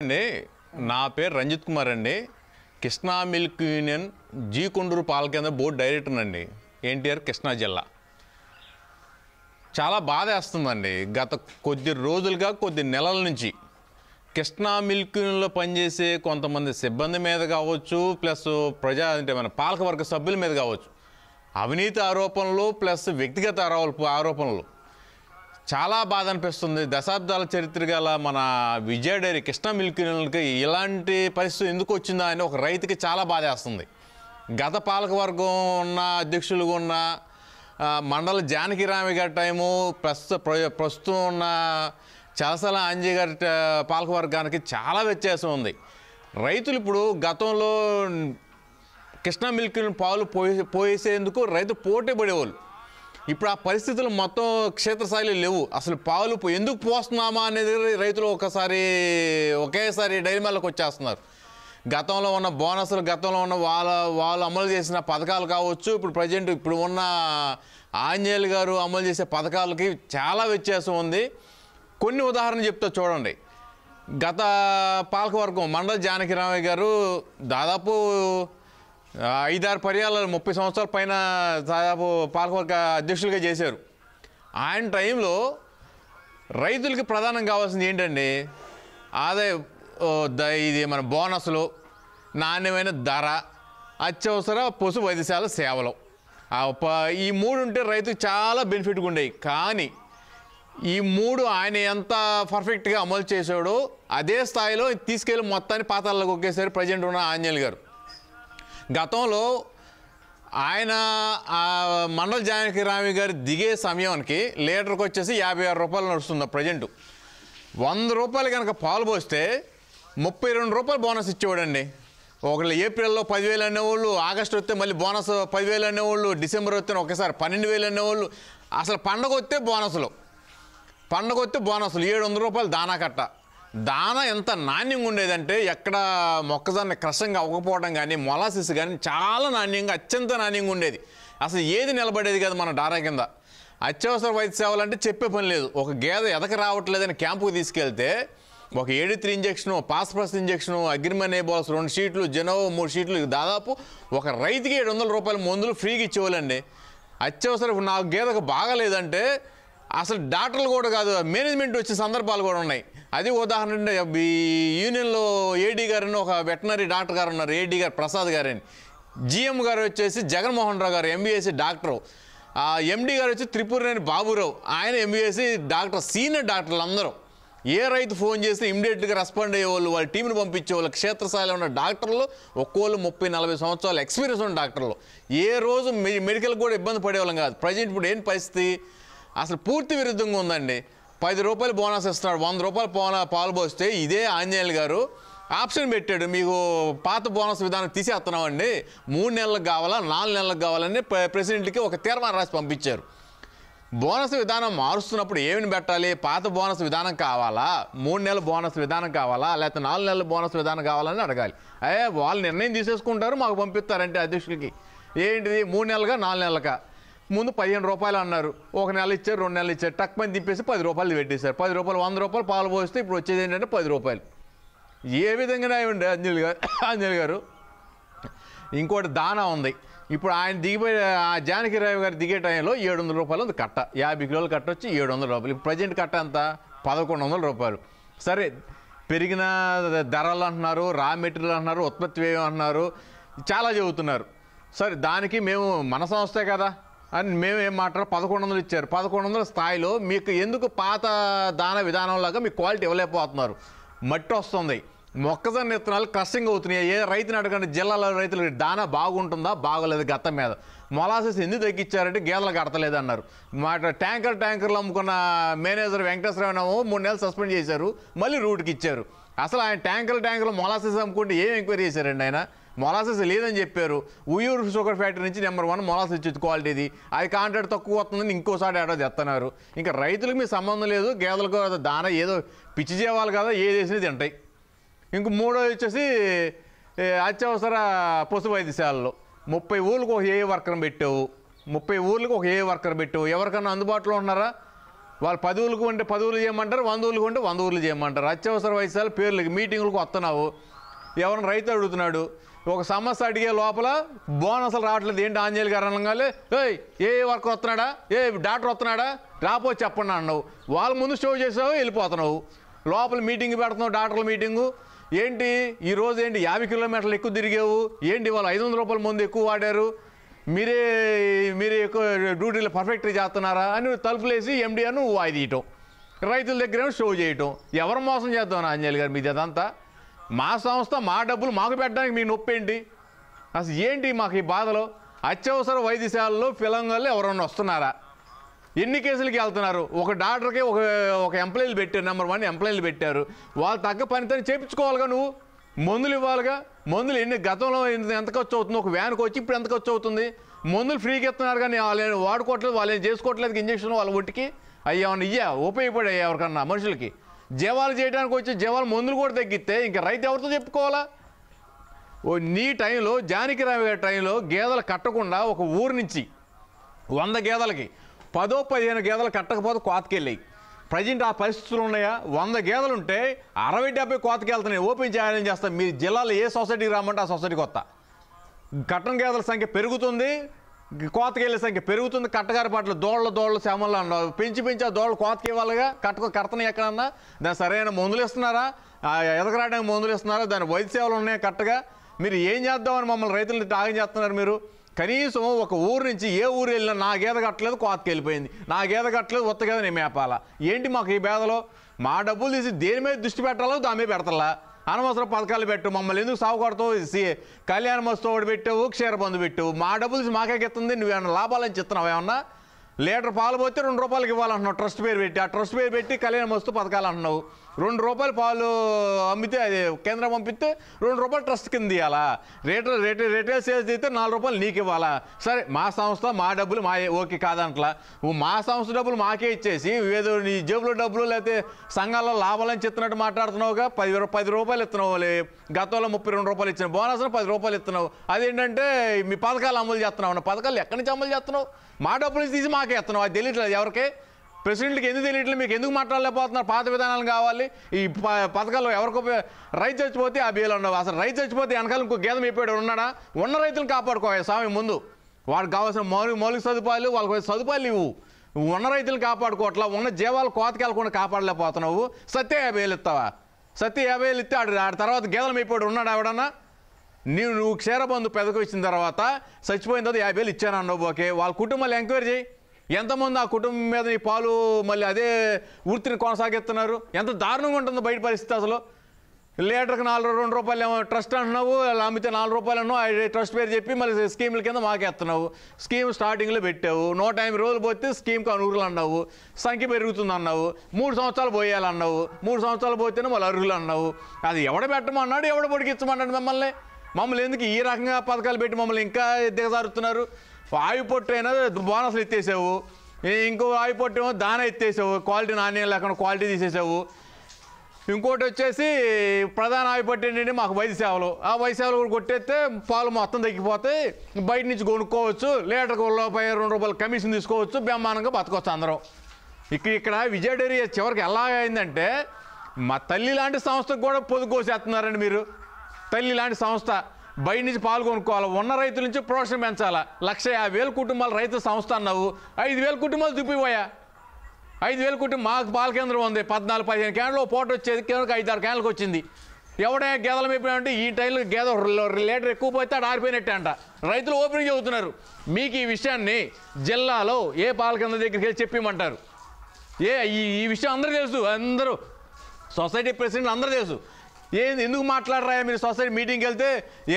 అండి నా పేరు రంజిత్ కుమార్ అండి. Krishna milk union G Konduru పాల కేంద్ర బోర్డు డైరెక్టర్ అండి. ఎన్టీఆర్ కృష్ణా జిల్లా. చాలా బాధ వేస్తుందండి. గత కొద్ది రోజులుగా కొద్ది నెలల నుంచి కృష్ణా మిల్క్ యూనియన్లో పనిచేసే కొంతమంది సిబ్బంది మీద కావచ్చు, ప్లస్ అంటే మన పాలకవర్గ సభ్యుల మీద కావచ్చు, అవినీతి ఆరోపణలు ప్లస్ వ్యక్తిగత ఆరోపణలు చాలా బాధ అనిపిస్తుంది. దశాబ్దాల చరిత్ర గల మన విజయ డైరీ కృష్ణా మిల్క్ యూనియన్కి ఇలాంటి పరిస్థితి ఎందుకు వచ్చిందా అని ఒక రైతుకి చాలా బాధ వేస్తుంది. గత పాలకవర్గం ఉన్న అధ్యక్షులుగా ఉన్న మండల జానకిరామి గారి టైము ప్రస్తుతం ఉన్న చలసల అంజయ్ గారి పాలకవర్గానికి చాలా వ్యత్యాసం ఉంది. రైతులు ఇప్పుడు గతంలో కృష్ణా మిల్క్ యూనియన్ పాలు పోసేందుకు రైతు పోటీ పడేవాళ్ళు. ఇప్పుడు ఆ పరిస్థితులు మొత్తం క్షేత్రస్థాయిలో లేవు. అసలు పాలు ఎందుకు పోస్తున్నామా అనేది రైతులు ఒకేసారి డైరీ మిల్లుకి వచ్చేస్తున్నారు. గతంలో ఉన్న బోనస్లు, గతంలో ఉన్న వాళ్ళు అమలు చేసిన పథకాలు కావచ్చు, ఇప్పుడు ఉన్న ఆంజనేయులు గారు అమలు చేసే పథకాలకి చాలా వ్యత్యాసం ఉంది. కొన్ని ఉదాహరణ చెప్తా చూడండి. గత పాలకవర్గం మండల జానకిరామయ్య గారు దాదాపు 5-6 పర్యాలు 30 సంవత్సరాల పైన దాదాపు పాలకవర్గ అధ్యక్షులుగా చేశారు. ఆయన టైంలో రైతులకి ప్రధానం కావాల్సింది ఏంటండి? ఇది మన బోనస్లు, నాణ్యమైన ధర, అత్యవసర పశు వైద్యశాల సేవలు. ఈ 3 ఉంటే రైతుకు చాలా బెనిఫిట్గా ఉండేవి. కానీ ఈ 3 ఆయన ఎంత పర్ఫెక్ట్గా అమలు చేశాడో అదే స్థాయిలో తీసుకెళ్ళి మొత్తాన్ని పాతాల్లోకి ఒకేసారి ప్రజెంట్ ఉన్న ఆంజనేయులు గారు. గతంలో ఆయన మండల జానకిరామి గారు దిగే సమయానికి లీటర్కి వచ్చేసి 56 రూపాయలు నడుస్తుంది. ప్రజెంట్ 100 రూపాయలు కనుక పాలు పోస్తే 32 రూపాయలు బోనస్ ఇచ్చేవాడండి. ఒకళ్ళు ఏప్రిల్లో 10,000 అనేవాళ్ళు, ఆగస్టు వస్తే మళ్ళీ బోనస్ 10,000 అనేవాళ్ళు, డిసెంబర్ వస్తే ఒకసారి 12,000 అనేవాళ్ళు. అసలు పండగ వస్తే బోనస్లు 700 రూపాయలు దానా కట్ట. దానా ఎంత నాణ్యంగా ఉండేదంటే ఎక్కడ మొక్కజొన్న క్రషంగా అవ్వకపోవడం కానీ, మొలాసిస్ కానీ చాలా నాణ్యంగా, అత్యంత నాణ్యంగా ఉండేది. అసలు ఏది నిలబడేది కదా మన డారా కింద. అత్యవసర వైద్య సేవలు అంటే చెప్పే పని లేదు. ఒక గేదె ఎదక రావట్లేదని క్యాంపుకి తీసుకెళ్తే ఒక ఏడిత్రి ఇంజక్షను, పాస్పరస్ ఇంజక్షను, అగ్రిమనేబోల్స్ 2 షీట్లు, జెనోవో 3 షీట్లు, దాదాపు ఒక రైతుకి 700 రూపాయల మందులు ఫ్రీగా ఇచ్చేవాళ్ళండి. అత్యవసర నా గేదెకు బాగాలేదంటే అసలు డాక్టర్లు కూడా కాదు, మేనేజ్మెంట్ వచ్చే సందర్భాలు కూడా ఉన్నాయి. అది ఉదాహరణ ఈ యూనియన్లో ఏడీ గారని ఒక వెటనరీ డాక్టర్ గారు ఉన్నారు, ఏడీ గారు ప్రసాద్ గారని. జిఎం గారు వచ్చేసి జగన్మోహన్ రావు గారు ఎంబీఎస్సీ డాక్టరు. ఎండి గారు వచ్చి త్రిపురనేని బాబురావు, ఆయన ఎంబీఎస్సీ డాక్టర్. సీనియర్ డాక్టర్లు అందరూ ఏ రైతు ఫోన్ చేస్తే ఇమ్మీడియట్గా రెస్పాండ్ అయ్యేవాళ్ళు, వాళ్ళ టీంని పంపించేవాళ్ళు. క్షేత్రస్థాయిలో ఉన్న డాక్టర్లు ఒక్కోళ్ళు 30-40 సంవత్సరాలు ఎక్స్పీరియన్స్ ఉన్న డాక్టర్లు. ఏ రోజు మెడికల్ కూడా ఇబ్బంది పడేవాళ్ళం కాదు. ప్రజెంట్ ఇప్పుడు ఏం పరిస్థితి? అసలు పూర్తి విరుద్ధంగా ఉందండి. 10 రూపాయలు బోనస్ ఇస్తున్నాడు, 100 రూపాయలు పాలు పోస్తే ఇదే ఆంజనేయులు గారు ఆప్షన్ పెట్టాడు, మీకు పాత బోనస్ విధానం తీసేస్తున్నామండి, 3 నెలలకు కావాలా 4 నెలలకు కావాలని ప్రెసిడెంట్కి ఒక తీర్మానం రాసి పంపించారు. బోనస్ విధానం మారుస్తున్నప్పుడు ఏమిని పెట్టాలి? పాత బోనస్ విధానం కావాలా, 3 నెలల బోనస్ విధానం కావాలా, లేకపోతే 4 నెలల బోనస్ విధానం కావాలని అడగాలి. వాళ్ళు నిర్ణయం తీసేసుకుంటారు, మాకు పంపిస్తారంటే అధ్యక్షులకి. ఏంటిది 3 నెలలుగా 4 నెలలకా? ముందు 15 రూపాయలు అన్నారు, 1 నెల ఇచ్చారు, 2 నెలలు ఇచ్చారు, టక్మని తిప్పేసి 10 రూపాయలు పెట్టేశారు. 10 రూపాయలు 100 రూపాయలు పాలు పోస్తే ఇప్పుడు వచ్చేది ఏంటంటే 10 రూపాయలు. ఏ విధంగా ఉండే ఆంజనేయులు గారు. ఇంకోటి దానా ఉంది. ఇప్పుడు ఆయన దిగిపోయి జానకిరావు గారు దిగే టైంలో 700 రూపాయలు ఉంది కట్ట. 50 కిలోలు కట్ట వచ్చి 700 రూపాయలు. ఇప్పుడు ప్రజెంట్ కట్ట ఎంత? 1100 రూపాయలు. సరే, పెరిగిన ధరలు అంటున్నారు, రా మెటీరియల్ అంటున్నారు, ఉత్పత్తి వ్యయం అంటున్నారు, చాలా చెబుతున్నారు. సరే, దానికి మేము మన సంస్థే కదా అని మేము ఏం మాట్లాడారు? 1100 ఇచ్చారు. 1100 స్థాయిలో మీకు ఎందుకు పాత దాన విధానంలాగా మీకు క్వాలిటీ ఇవ్వలేకపోతున్నారు? మట్టి వస్తుంది, మొక్కజొన్న విత్తనాలు కష్టంగా అవుతున్నాయి. ఏ రైతుని అడగండి, జిల్లాలో రైతులు దానా బాగుంటుందా, బాగోలేదు. గతం మీద మొలాసెస్ ఎందుకు తగ్గించారంటే గేదెలకు అడతలేదు అన్నారు. ట్యాంకర్లు అమ్ముకున్న మేనేజర్ వెంకటేశ్వరరావు 3 నెలలు సస్పెండ్ చేశారు, మళ్ళీ రూట్కి ఇచ్చారు. అసలు ఆయన ట్యాంకర్లు మొలాసెస్ అమ్ముకుంటే ఏం ఎంక్వైరీ చేశారండి? ఆయన మొలాసెస్ లేదని చెప్పారు. ఉయ్యూరు షుగర్ ఫ్యాక్టరీ నుంచి నెంబర్ 1 మొలాసెస్ ఇచ్చేది క్వాలిటీది. అది కాంట్రాక్ట్ తక్కువ వస్తుందని ఇంకోసారి ఏడో తెస్తున్నారు. ఇంకా రైతులకు మీ సంబంధం లేదు, గేదెలకు దానా ఏదో పిచ్చి చేయాలి కదా, ఏది వేసినది తింటాయి. ఇంక 3వది వచ్చేసి అత్యవసర పశు వైద్యశాలలో 30 ఊళ్ళకు ఒక ఏ వర్కర్ని పెట్టావు, 30 ఊళ్ళకు ఒక ఏ వర్కర్ పెట్టావు. ఎవరికన్నా అందుబాటులో ఉన్నారా? వాళ్ళు 10 ఊళ్ళకు ఉంటే 10 ఊళ్ళు చేయమంటారు, 100 ఊళ్ళకు ఉంటే 100 ఊళ్ళు చేయమంటారు. అత్యవసర వైద్యాలు పేర్లకి మీటింగులకు వస్తున్నావు, ఎవరైనా రైతు అడుగుతున్నాడు, ఒక సమస్య అడిగే లోపల బోనస్లు రావట్లేదు, ఏంటి ఆంజనేయులు గారు అనగానే ఏ వర్కర్ వస్తున్నాడా, ఏ డాక్టర్ వస్తున్నాడా, రాపోతే చెప్పండి అన్నావు. వాళ్ళ ముందు షో చేసావు, వెళ్ళిపోతున్నావు. లోపల మీటింగ్ పెడుతున్నావు, డాక్టర్ల మీటింగు. ఏంటి ఈరోజు ఏంటి 50 కిలోమీటర్లు ఎక్కువ తిరిగావు, ఏంటి వాళ్ళు 500 రూపాయల మందు ఎక్కువ వాడారు, మీరే ఎక్కువ డ్యూటీలు పర్ఫెక్ట్గా చేస్తున్నారా అని తలుపులేసి ఎండి అని నువ్వు వాయిదీయటం, రైతుల దగ్గర షో చేయటం. ఎవరు మోసం చేద్దాం ఆంజనేయులు గారు మీది అదంతా? మా సంస్థ మా డబ్బులు మాకు పెట్టడానికి మీ నొప్పి ఏంటి? అసలు ఏంటి మాకు ఈ బాధలో? అత్యవసర వైద్యశాలలో ఫిలంగాల్లో ఎవరన్నా వస్తున్నారా? ఎన్ని కేసులకి వెళ్తున్నారు? ఒక డాక్టర్కి ఒక ఎంప్లాయీలు పెట్టారు, నెంబర్ 1 ఎంప్లాయీలు పెట్టారు. వాళ్ళు తగ్గ పనితోనే చేయించుకోవాలిగా, నువ్వు మందులు ఇవ్వాలిగా. మందులు గతంలో ఎంత ఖర్చు అవుతుంది, ఒక వ్యాన్కి వచ్చి ఇప్పుడు ఎంత ఖర్చు అవుతుంది? మందులు ఫ్రీగా ఇస్తున్నారు కానీ వాళ్ళు వాడుకోవట్లేదు, వాళ్ళు ఏం చేసుకోవట్లేదు ఇంజక్షన్ వాళ్ళ ఒంటికి. అయ్యా ఉపయోగపడాయి ఎవరికన్నా మనుషులకి? జీవాలు చేయడానికి వచ్చి జీవాలు మందులు కూడా తగ్గిస్తే ఇంకా రైతు ఎవరితో చెప్పుకోవాలా? నీ టైంలో జానకిరావు గారి టైంలో గేదెలు కట్టకుండా ఒక ఊరు నుంచి 100 గేదెలకి 10-15 గేదెలు కట్టకపోతే కోతకెళ్ళాయి. ప్రజెంట్ ఆ పరిస్థితులు ఉన్నాయా? 100 గేదెలు ఉంటే 60-70 కోతకి వెళ్తున్నాయి. ఓపెన్ చేయాలని చేస్తాం. మీ జిల్లాలో ఏ సొసైటీకి రామంటే ఆ సొసైటీకి వస్తా. కట్టన గేదెల సంఖ్య పెరుగుతుంది, కోతకెళ్ళే సంఖ్య పెరుగుతుంది. కట్టగారి పట్ల దోళ్ళు శ్యామల్లో ఉండవు. పెంచి ఆ దోళ్ళు కోతకి ఇవ్వాలిగా. కడతని ఎక్కడన్నా దాని సరైన మందులు ఇస్తున్నారా? ఎదగరాడానికి మందులు ఇస్తున్నారా? దాని వైద్య సేవలు ఉన్నాయా కరెక్ట్గా? మీరు ఏం చేద్దామని మమ్మల్ని రైతులు తాగం చేస్తున్నారు మీరు? కనీసం ఒక ఊరు నుంచి ఏ ఊరు వెళ్ళినా నా గేదె కట్టలేదు, కోతకి వెళ్ళిపోయింది, నా గేదె కట్టలేదు, ఉత్త గేదె నేను మేపాలా. ఏంటి మాకు ఈ బేదలో? మా డబ్బులు తీసి దేని మీద దృష్టి పెట్టాలో దాని మీద పెడతలా. అనవసరం పథకాలు పెట్టు, మమ్మల్ని ఎందుకు సాగు కొడతావు? కళ్యాణ మస్తు ఒకటి పెట్టావు, క్షీరబంధు పెట్టావు. మా డబ్బులు తీసి మాకే ఎత్తుంది. నువ్వేమన్నా లాభాలని చెప్తున్నావు? ఏమన్నా లీటర్ పాలు పోతే 2 రూపాయలకి ఇవ్వాలంటున్నావు ట్రస్ట్ పేరు పెట్టి. ఆ ట్రస్ట్ పేరు పెట్టి కళ్యాణ మస్తు పథకాలు అంటున్నావు. 2 రూపాయలు పాలు అమ్మితే అది కేంద్రం పంపిస్తే 2 రూపాయలు ట్రస్ట్ కింద ఇవ్వాలా? రిటైల్ సేల్స్ అయితే 4 రూపాయలు నీకు ఇవ్వాలా? సరే మా సంస్థ మా డబ్బులు మా ఓకే కాదంట్లా. మా సంస్థ డబ్బులు మాకే ఇచ్చేసి ఏదో నీ జేబులో డబ్బులు లేకపోతే సంఘాల్లో లాభాలని చెప్తున్నట్టు మాట్లాడుతున్నావుగా. 10 రూపాయలు ఇస్తున్నావు. గతంలో 32 రూపాయలు ఇచ్చిన బోనస్ 10 రూపాయలు ఇస్తున్నావు. అదేంటంటే మీ పథకాలు అమలు చేస్తున్నావు. పథకాలు ఎక్కడి నుంచి అమలు చేస్తున్నావు? మా డబ్బులు తీసి మాకే ఇస్తున్నావు. అది తెలియట్లేదు ఎవరికి? ప్రెసిడెంట్కి ఎందుకు తెలియట్లేదు? మీకు ఎందుకు మాట్లాడలేకపోతున్నారు? పాత విధానాలు కావాలి. ఈ పథకాలు ఎవరికో రైతు చచ్చిపోతే ఆ బియ్యలు ఉండవు. అసలు రైతు చచ్చిపోతే వెనకాల ఇంకో గేదె మేపాడు ఉన్నాడా? ఉన్న రైతులను కాపాడుకోవాలి స్వామి ముందు. వాడికి కావాల్సిన మౌలిక సదుపాయాలు, వాళ్ళకి సదుపాయాలు ఇవ్వు. ఉన్న రైతులు కాపాడుకోవట్లా, ఉన్న జీవాలు కోతకి వెళ్ళకుండా కాపాడలేకపోతున్నావు. సత్య 50,000 ఇస్తావా? సత్య 50,000 ఇస్తే ఆడి తర్వాత గేదెలు మేపాడు ఉన్నాడు ఎవడన్నా? నువ్వు క్షీరబంధు పెదకు ఇచ్చిన తర్వాత చచ్చిపోయిన తర్వాత 50,000 ఇచ్చాను అన్నావు. ఓకే, వాళ్ళ కుటుంబాలు ఎంక్వైరీ చేయి. ఎంతమంది ఆ కుటుంబం మీద నీ పాలు మళ్ళీ అదే వృత్తిని కొనసాగిస్తున్నారు? ఎంత దారుణంగా ఉంటుందో బయట పరిస్థితి. అసలు లీటర్కి 2 రూపాయలు ఏమో ట్రస్ట్ అంటున్నావు, అమ్మితే 4 రూపాయలు అన్నావు. ట్రస్ట్ పేరు చెప్పి మళ్ళీ స్కీముల కింద మాకేస్తున్నావు. స్కీమ్ స్టార్టింగ్లో పెట్టావు, 150 రోజులు పోతే స్కీమ్కి అనుగులు అన్నావు, సంఖ్య పెరుగుతుంది అన్నావు, 3 సంవత్సరాలు పోయాలన్నావు, 3 సంవత్సరాలు పోతేనే మళ్ళీ అర్హులు అన్నావు. అది ఎవడ పెట్టమన్నాడు, ఎవడ పొడికిచ్చమన్నాడు? మమ్మల్ని ఎందుకు ఈ రకంగా పథకాలు పెట్టి మమ్మల్ని ఇంకా దిగజారుతున్నారు? ఆయి పొట్టు అయినా బోనస్లు ఎత్తేసావు, ఇంకో ఆయి పొట్టు ఏమో దాన ఎత్తేసావు, క్వాలిటీ నాణ్యం లేకుండా క్వాలిటీ తీసేసావు. ఇంకోటి వచ్చేసి ప్రధాన ఆయి పొట్టు ఏంటంటే మాకు వైద్య సేవలు. ఆ వైద్య సేవలు కూడా కొట్టేస్తే పాలు మొత్తం తగ్గిపోతే బయట నుంచి కొనుక్కోవచ్చు, లీటర్కి 2 రూపాయలు కమిషన్ తీసుకోవచ్చు, బ్రహ్మాండంగా బతకొచ్చు అందరం. ఇక్కడ విజయ డైరీ చివరికి ఎలా అయిందంటే మా తల్లి లాంటి సంస్థకు కూడా పొదుపు కోసేస్తున్నారండి మీరు. తల్లి లాంటి సంస్థ బయట నుంచి పాలు కొనుక్కోవాలి, ఉన్న రైతుల నుంచి ప్రొడక్షన్ పెంచాలా. 150,000 కుటుంబాలు రైతు సంస్థ అన్నావు, 5,000 కుటుంబాలు దుప్పిపోయా. 5,000 కుటుంబం. మాకు పాల కేంద్రం ఉంది, 14-15 క్యాన్లు పోటు వచ్చేది, కేంద్రానికి 5-6 క్యాన్లకు వచ్చింది. ఎవడే గేదెలు మేపినామంటే ఈ టైంలో గేదె లీటర్ ఎక్కువ పోతే అటు ఆరిపోయినట్టే అంట. రైతులు ఓపెనింగ్ చెబుతున్నారు. మీకు ఈ విషయాన్ని జిల్లాలో ఏ పాల కేంద్రం దగ్గరికి వెళ్ళి చెప్పిమంటారు? ఈ విషయం అందరూ తెలుసు, అందరూ సొసైటీ ప్రెసిడెంట్ అందరూ తెలుసు. ఎందుకు మాట్లాడరా మీరు? సొసైటీ మీటింగ్కి వెళ్తే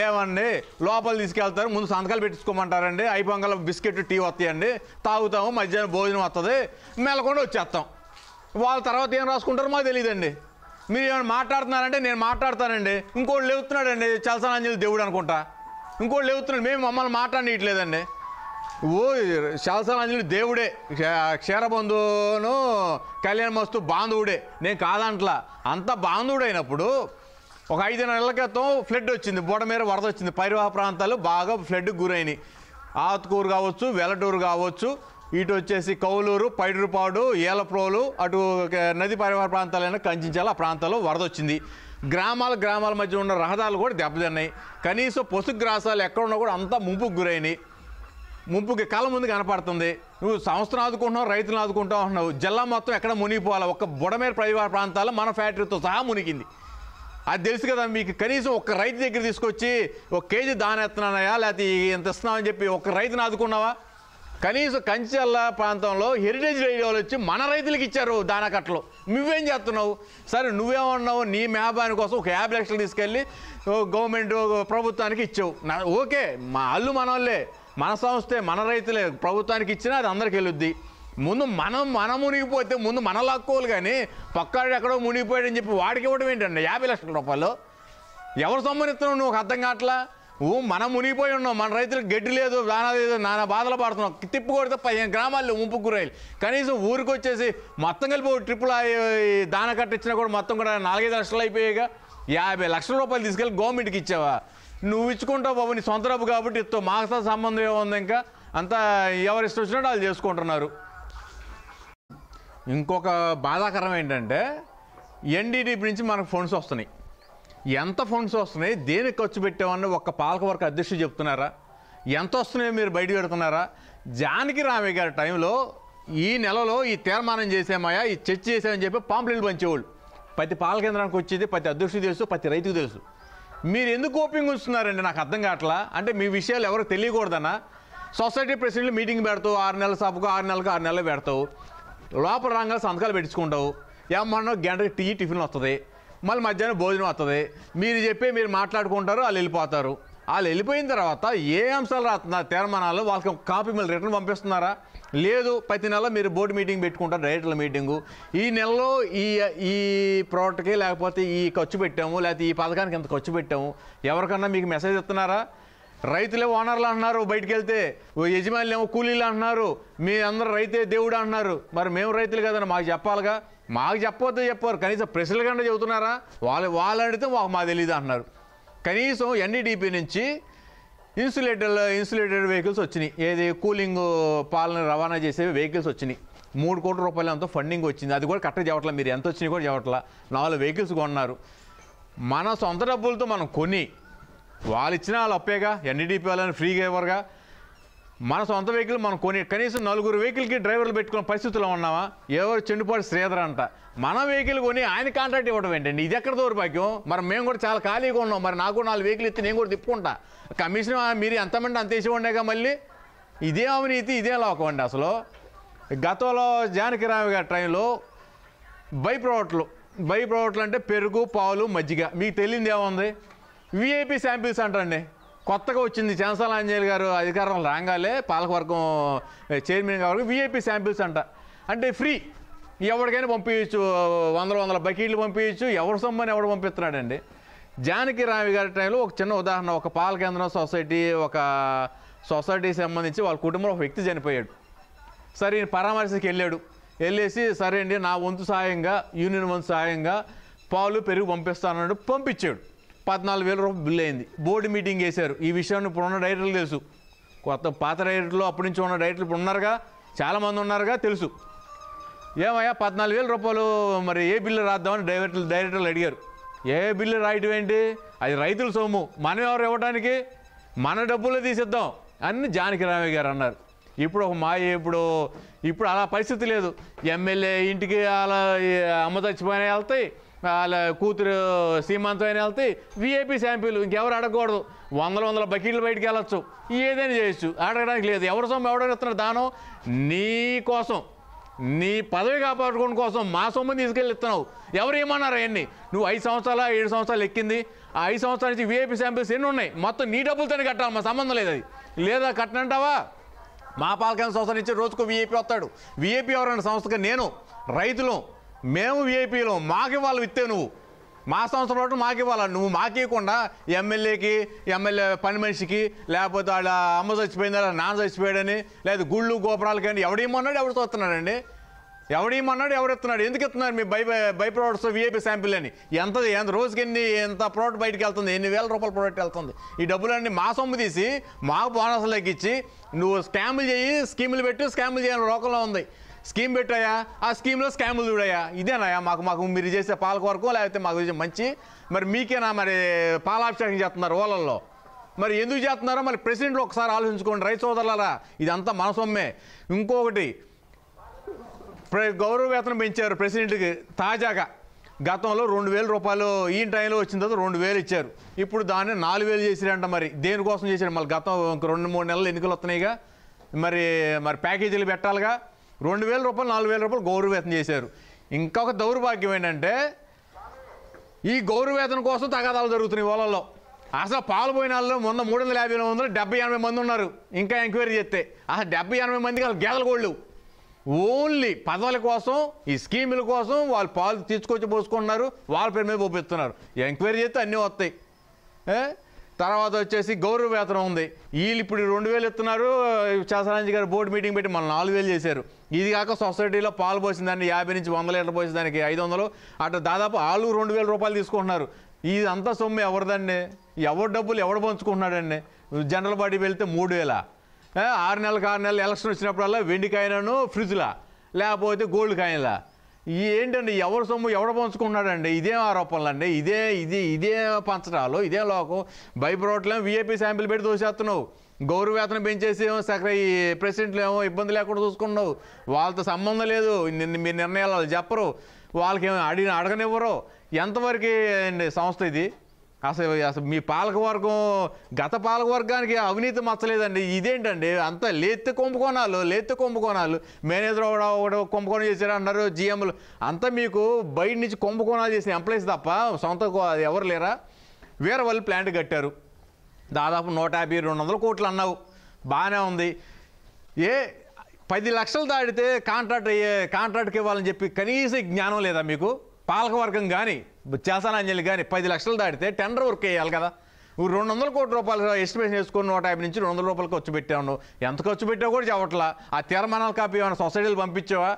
ఏమండి లోపల తీసుకెళ్తారు, ముందు సంతకాలు పెట్టించుకోమంటారండి, అయిపోగల బిస్కెట్ టీ వస్తాయండి, తాగుతాము, మధ్యాహ్నం భోజనం వస్తుంది, మెల్లకుండా వచ్చేస్తాం. వాళ్ళ తర్వాత ఏం రాసుకుంటారో మాకు తెలియదండి. మీరు ఏమైనా మాట్లాడుతున్నారంటే నేను మాట్లాడతానండి, ఇంకోటి లేవుతున్నాడండి చలసానాంజలి దేవుడు అనుకుంటా, ఇంకోటి లేవుతున్నాడు, మేము మమ్మల్ని మాట్లాడనీయట్లేదండి. చలసానాంజలి దేవుడే, క్షీరబంధును కళ్యాణ మస్తు బాంధవుడే, నేను కాదంట్లా. అంత బాంధవుడైనప్పుడు ఒక 5 నెలల క్రితం ఫ్లడ్ వచ్చింది, బుడమేర వరద వచ్చింది, పరివాహ ప్రాంతాలు బాగా ఫ్లడ్కి గురైనాయి. ఆతుకూరు కావచ్చు, వెలటూరు కావచ్చు, ఇటు వచ్చేసి కౌలూరు, పైడుపాడు, ఏలప్రోలు, అటు నది పరివార ప్రాంతాలైన కంచించాల ఆ ప్రాంతాల్లో వరద వచ్చింది. గ్రామాల మధ్య ఉన్న రహదారులు కూడా దెబ్బతిన్నాయి. కనీసం పశుగ్రాసాలు ఎక్కడ ఉన్నా కూడా అంతా ముంపుకు గురైనాయి. ముంపుకి కళ్ళ ముందు కనపడుతుంది. నువ్వు సంస్థను ఆదుకుంటున్నావు, రైతులను ఆదుకుంటావు అంటున్నావు. జిల్లా మొత్తం ఎక్కడ మునిగిపోవాలి. ఒక్క బుడమేరు పరివార ప్రాంతాల్లో మన ఫ్యాక్టరీతో సహా మునిగింది. అది తెలుసు కదా మీకు. కనీసం ఒక్క రైతు దగ్గర తీసుకొచ్చి 1 కేజీ దాన ఎత్తున్నానయా లేకపోతే ఎంత ఇస్తున్నామని చెప్పి ఒక్క రైతుని ఆదుకున్నావా? కనీసం కంచెల్ల ప్రాంతంలో హెరిటేజ్ రేడియోలు వచ్చి మన రైతులకు ఇచ్చారు దానా కట్టలు. నువ్వేం చేస్తున్నావు? సరే నువ్వేమన్నావు, నీ మేబాని కోసం 50 లక్షలు తీసుకెళ్ళి గవర్నమెంట్ ప్రభుత్వానికి ఇచ్చావు. ఓకే, మా అల్లు మన వాళ్ళే, మన సంస్థే, మన రైతులే. ప్రభుత్వానికి ఇచ్చినా అది అందరికి వెళ్ళొద్ది. ముందు మనం మునిగిపోతే ముందు మన లాక్కోవాలి, కానీ పక్కాడు ఎక్కడో మునిగిపోయాడని చెప్పి వాడికి ఇవ్వడం ఏంటండి 50 లక్షల రూపాయలు? ఎవరు సంబంధిస్తున్నావు నువ్వు? అర్థం కావట్లా. మనం మునిగిపోయి ఉన్నాం, మన రైతులకు గడ్డి లేదు, దానా లేదు, నానా బాధలు పడుతున్నాం. తిప్పు కొడితే 15 గ్రామాల్లో ముంపుకు గురైలు. కనీసం ఊరికి వచ్చేసి మొత్తం కలిపి ట్రిప్పులు దాన కట్టించినా కూడా మొత్తం కూడా 4-5 లక్షలు అయిపోయాయిగా. 50 లక్షల రూపాయలు తీసుకెళ్ళి గవర్నమెంట్కి ఇచ్చావా? నువ్వు ఇచ్చుకుంటావు బాబు, నీ సొంత డబ్బు కాబట్టి ఇస్తావు. మాకు సంబంధం ఏముంది? ఇంకా అంతా ఎవరు ఇష్టం వచ్చినట్టు వాళ్ళు చేసుకుంటున్నారు. ఇంకొక బాధాకరం ఏంటంటే ఎన్డీడీపీ నుంచి మనకు ఫండ్స్ వస్తున్నాయి. ఎంత ఫండ్స్ వస్తున్నాయి, దేనికి ఖర్చు పెట్టామని ఒక్క పాలకవర్గ అధ్యక్షుడు చెప్తున్నారా? ఎంత వస్తున్నాయో మీరు బయట పెడుతున్నారా? జానకి రామయ్య గారి టైంలో ఈ నెలలో ఈ తీర్మానం చేసామయ్యా, ఈ చర్చ చేసామని చెప్పి పాంప్లెట్లు పంచేవాళ్ళు. ప్రతి పాలక కేంద్రానికి వచ్చేది ప్రతి అధ్యక్షుడు తెలుసు, ప్రతి రైతుకు తెలుసు. మీరు ఎందుకు ఓపింగ్ ఉంచుతున్నారండి? నాకు అర్థం కావట్లా. అంటే మీ విషయాలు ఎవరికి తెలియకూడదనా? సొసైటీ ప్రెసిడెంట్లు మీటింగ్ పెడతావు, 6 నెలల సభకు 6 నెలలు పెడతావు. లోపల రంగాలు సంతకాలు పెట్టించుకుంటావు. ఏమన్నా గంటకి టిఫిన్ వస్తుంది, మళ్ళీ మధ్యాహ్నం భోజనం వస్తుంది. మీరు మాట్లాడుకుంటారు, వాళ్ళు వెళ్ళిపోతారు. వాళ్ళు వెళ్ళిపోయిన తర్వాత ఏ అంశాలు రాస్తున్నారు తీర్మానాలు? వాళ్ళకి కాపీ మళ్ళీ రిటర్న్ పంపిస్తున్నారా? లేదు. ప్రతి నెల మీరు బోర్డు మీటింగ్ పెట్టుకుంటారు, డైరెక్టర్ల మీటింగు. ఈ నెలలో ఈ ప్రోడక్ట్కి లేకపోతే ఈ ఖర్చు పెట్టాము, లేకపోతే ఈ పథకానికి ఎంత ఖర్చు పెట్టాము, ఎవరికన్నా మీకు మెసేజ్ ఇస్తున్నారా? రైతులే ఓనర్లు అంటున్నారు, బయటికి వెళ్తే యజమానులు ఏమో కూలీలు అంటున్నారు, మీ అందరూ రైతే దేవుడు అంటున్నారు. మరి మేము రైతులు కదండి, మాకు చెప్పాలిగా. మాకు చెప్పొద్దు చెప్పారు, కనీసం ప్రజల కన్నా చెబుతున్నారా? వాళ్ళు అడిగితే మాకు తెలియదు అంటున్నారు. కనీసం ఎన్డీడీపీ నుంచి ఇన్సులేటెడ్ వెహికల్స్ వచ్చినాయి. ఏది కూలింగ్ పాలను రవాణా చేసే వెహికల్స్ వచ్చినాయి. 3 కోట్ల రూపాయలు ఎంతో ఫండింగ్ వచ్చింది. అది కూడా కరెక్ట్గా చెప్పట్లా. మీరు ఎంత వచ్చినాయి కూడా చెప్పట్లా. 4 వెహికల్స్ కొన్నారు. మన సొంత డబ్బులతో మనం కొని, వాళ్ళు ఇచ్చిన వాళ్ళు అప్పేగా, ఎన్డీడీపీ వాళ్ళని ఫ్రీగా ఇవ్వరుగా. మన సొంత వెహికల్ మనం కొని కనీసం 4 వెహికల్కి డ్రైవర్లు పెట్టుకునే పరిస్థితుల్లో ఉన్నామా? ఎవరు చెండుపాటి శ్రీధర్ అంట మన వెహికల్ కొని ఆయన కాంట్రాక్ట్ ఇవ్వడం ఏంటండి? ఇది ఎక్కడ దౌర్భాగ్యం? మరి మేము కూడా చాలా ఖాళీగా ఉన్నాం. మరి నాకు 4 వెహికల్ ఇస్తే నేను కూడా తిప్పుకుంటా. కమిషన్ మీరు ఎంతమంది అంత వేసి ఉండేగా. మళ్ళీ ఇదే అవినీతి, ఇదే లోకం అండి. అసలు గతంలో జానకి రామయ్య గారి టైంలో బై ప్రోడక్ట్లు అంటే పెరుగు, పాలు, మజ్జిగ. మీకు తెలియదు ఏముంది? విఐపి శాంపిల్స్ అంటండి. కొత్తగా వచ్చింది. చాన్సల్ ఆంజనేయులు గారు అధికారం రాగానే పాలకవర్గం చైర్మన్ గారు విఐపి శాంపిల్స్ అంట. అంటే ఫ్రీ, ఎవరికైనా పంపించచ్చు. 100 బకెట్లు పంపించచ్చు. ఎవరు సొమ్మని ఎవడు పంపిస్తున్నాడండి? జానకి రామయ్య గారి టైంలో ఒక చిన్న ఉదాహరణ. ఒక పాల కేంద్రం సొసైటీకి సంబంధించి వాళ్ళ కుటుంబంలో ఒక వ్యక్తి చనిపోయాడు. సరే పరామర్శకి వెళ్ళేసి సరే అండి నా వంతు సాయంగా, యూనియన్ వంతు సాయంగా పాలు పెరుగు పంపిస్తానన్నాడు. పంపించాడు. 14,000 రూపాయలు బిల్లు అయింది. బోర్డు మీటింగ్ వేశారు. ఈ విషయాన్ని ఇప్పుడున్న డైరెక్టర్లు తెలుసు. పాత డైరెక్టర్లు అప్పటి నుంచి ఉన్న డైరెక్టర్లు ఇప్పుడు ఉన్నారుగా, చాలామంది ఉన్నారుగా, తెలుసు. ఏమయ్యా 14,000 రూపాయలు మరి ఏ బిల్లు రాద్దామని డైరెక్టర్లు అడిగారు. ఏ బిల్లు రాయటం ఏంటి? అది రైతుల సొమ్ము, మనం ఎవరు ఇవ్వడానికి? మన డబ్బులే తీసిద్దాం అని జానకి రామయ్య గారు అన్నారు. ఇప్పుడు ఒక ఇప్పుడు అలా పరిస్థితి లేదు. ఎమ్మెల్యే ఇంటికి అలా అమ్మ చచ్చిపోయినా వెళ్తాయి, వాళ్ళ కూతురు సీమంతం అయినా వెళ్తాయి. విఐపి శాంపిల్ ఇంకెవరు అడగకూడదు. 100 బకెట్లు బయటికి వెళ్ళొచ్చు, ఏదైనా చేయొచ్చు. అడగడానికి లేదు. ఎవరి సొమ్ము ఎవడని ఇస్తున్నారు దానం? నీ కోసం, నీ పదవి కాపాడుకోవడం కోసం మా సొమ్ము తీసుకెళ్ళి ఇస్తున్నావు. ఎవరు ఏమన్నారు? అవన్నీ నువ్వు 5 సంవత్సరాలు 7 సంవత్సరాలు ఎక్కింది. ఆ 5 సంవత్సరాల నుంచి విఐపి శాంపిల్స్ ఎన్ని ఉన్నాయి? మొత్తం నీ డబ్బులతోనే కట్టాలి. మా సంబంధం లేదు. అది లేదా కట్టనంటావా? మా పాలకేంద్ర సంస్థ నుంచి రోజుకు విఐపి వస్తాడు. విఐపి ఎవరైనా సంస్థగా నేను రైతులు మేము విఐపీలు, మాకు ఇవ్వాలి. ఇస్తే నువ్వు మా సంస్థ పాటు మాకు ఇవ్వాలి. నువ్వు మాకేయకుండా ఎమ్మెల్యే పని మనిషికి, లేకపోతే వాళ్ళ అమ్మ చచ్చిపోయిందా, నాన్న చచ్చిపోయాడని, లేదా గుళ్ళు గోపురాలకని ఎవడేమన్నాడు? ఎవడు చూస్తున్నాడండి? ఎవడేమన్నాడు, ఎవరు ఇస్తున్నాడు, ఎందుకు ఇస్తున్నారు me by products VIP sample అని? ఎంత రోజుకి ఎంత ప్రోడక్ట్ బయటకు వెళ్తుంది, ఎన్ని వేల రూపాయల ప్రోడక్ట్ వెళ్తుంది? ఈ డబ్బులన్నీ మా సొమ్ము తీసి మాకు బోనస్లు ఎక్కించి నువ్వు స్కాములు చేయి, స్కీములు పెట్టు, స్కాములు చేయని లోకంలో ఉంది. స్కీమ్ పెట్టాయా, ఆ స్కీమ్లో స్కాములు చూడాయా? ఇదేనాయా మాకు మీరు చేసే పాలకొరకు, లేకపోతే మాకు మంచి? మరి మీకేనా మరి పాలాభిషేకం చేస్తున్నారు ఓలల్లో? మరి ఎందుకు చేస్తున్నారో మరి ప్రెసిడెంట్లు ఒకసారి ఆలోచించుకోండి రైతు సోదరులారా. ఇదంతా మన సొమ్మే. ఇంకొకటి, గౌరవ వేతనం పెంచారు ప్రెసిడెంట్కి తాజాగా. గతంలో 2,000 రూపాయలు ఈ టైంలో వచ్చిన తర్వాత 2,000 ఇచ్చారు. ఇప్పుడు దాన్ని 4,000 చేసిరంట. మరి దేనికోసం చేశారు? మళ్ళీ గతం 2-3 నెలలు ఎన్నికలు వస్తున్నాయిగా, మరి ప్యాకేజీలు పెట్టాలిగా. 2,000 రూపాయలు 4,000 రూపాయలు గౌరవ వేతనం చేశారు. ఇంకొక దౌర్భాగ్యం ఏంటంటే ఈ గౌరవ వేతనం కోసం తగాదాలు జరుగుతున్నాయి వాళ్ళల్లో. అసలు పాలు పోయిన వాళ్ళు మొన్న 350 70-80 మంది ఉన్నారు. ఇంకా ఎంక్వైరీ చేస్తే అసలు 70-80 మందికి అసలు గేదెలు కోళ్ళు ఓన్లీ పదవుల కోసం, ఈ స్కీముల కోసం వాళ్ళు పాలు తీసుకొచ్చి పోసుకుంటున్నారు, వాళ్ళ పేరు మీద పోపిస్తున్నారు. ఎంక్వైరీ చేస్తే అన్నీ వస్తాయి. తర్వాత వచ్చేసి గౌరవ వేతనం ఉంది. వీళ్ళు ఇప్పుడు 2,000 ఇస్తున్నారు. శాసనాంజీ గారు బోర్డు మీటింగ్ పెట్టి మళ్ళీ 4,000 చేశారు. ఇది కాక సొసైటీలో పాలు పోసిందాన్ని 50 నుంచి 100 లీటర్లు పోసేదానికి 500, అటు దాదాపు వాళ్ళు 2,000 రూపాయలు తీసుకుంటున్నారు. ఇదంతా సొమ్ము ఎవరిదండి? ఎవరి డబ్బులు ఎవడు పంచుకుంటున్నాడండి? జనరల్ బాడీ వెళ్తే 3,000, 6 నెలలు ఎలక్షన్ వచ్చినప్పుడల్లా వెండి కాయినను ఫ్రిడ్జ్లా, లేకపోతే గోల్డ్ కాయిన్లా. ఏంటండి ఎవరి సొమ్ము ఎవడ పంచుకుంటున్నాడండి? ఇదేం ఆరోపణలు అండి? ఇదే పంచడాలు, ఇదే లోకం. బైప్రోట్లో విఐపి శాంపిల్ పెట్టి దోసేస్తున్నావు. గౌరవ వేతనం పెంచేసి ఈ ప్రెసిడెంట్లు ఏమో ఇబ్బంది లేకుండా చూసుకున్నావు. వాళ్ళతో సంబంధం లేదు, మీ నిర్ణయాలు చెప్పరు, వాళ్ళకి ఏమో అడగనివ్వరు. ఎంతవరకు అండి సంస్థ ఇది? అసలు మీ పాలకవర్గం, గత పాలకవర్గానికి అవినీతి మచ్చలేదండి. ఇదేంటండి అంత లేత్తు కుంభకోణాలు. మేనేజర్ ఒకటి కుంభకోణం చేశారు అన్నారు, జిఎంలు అంతా మీకు బయట నుంచి కుంభకోణాలు చేసిన ఎంప్లాయీస్ తప్ప సొంత ఎవరు లేరా? వేరే వాళ్ళు ప్లాంట్ కట్టారు, దాదాపు 150-200 కోట్లు అన్నావు, బాగానే ఉంది. 10 లక్షలు దాడితే కాంట్రాక్ట్కి ఇవ్వాలని చెప్పి కనీస జ్ఞానం లేదా మీకు? పాలకవర్గం కానీ శాసనాంజలి కానీ 10 లక్షలు దాడితే టెండర్ వర్క్ వేయాలి కదా. 200 కోట్ల రూపాయలు ఎస్టిమేషన్ వేసుకొని 150 నుంచి 200 రూపాయలు ఖర్చు పెట్టావు. ఎంత ఖర్చు పెట్టావు కూడా చెప్పట్లా. ఆ తీర్మానాల కాపీ ఏమైనా సొసైటీలు పంపించావా?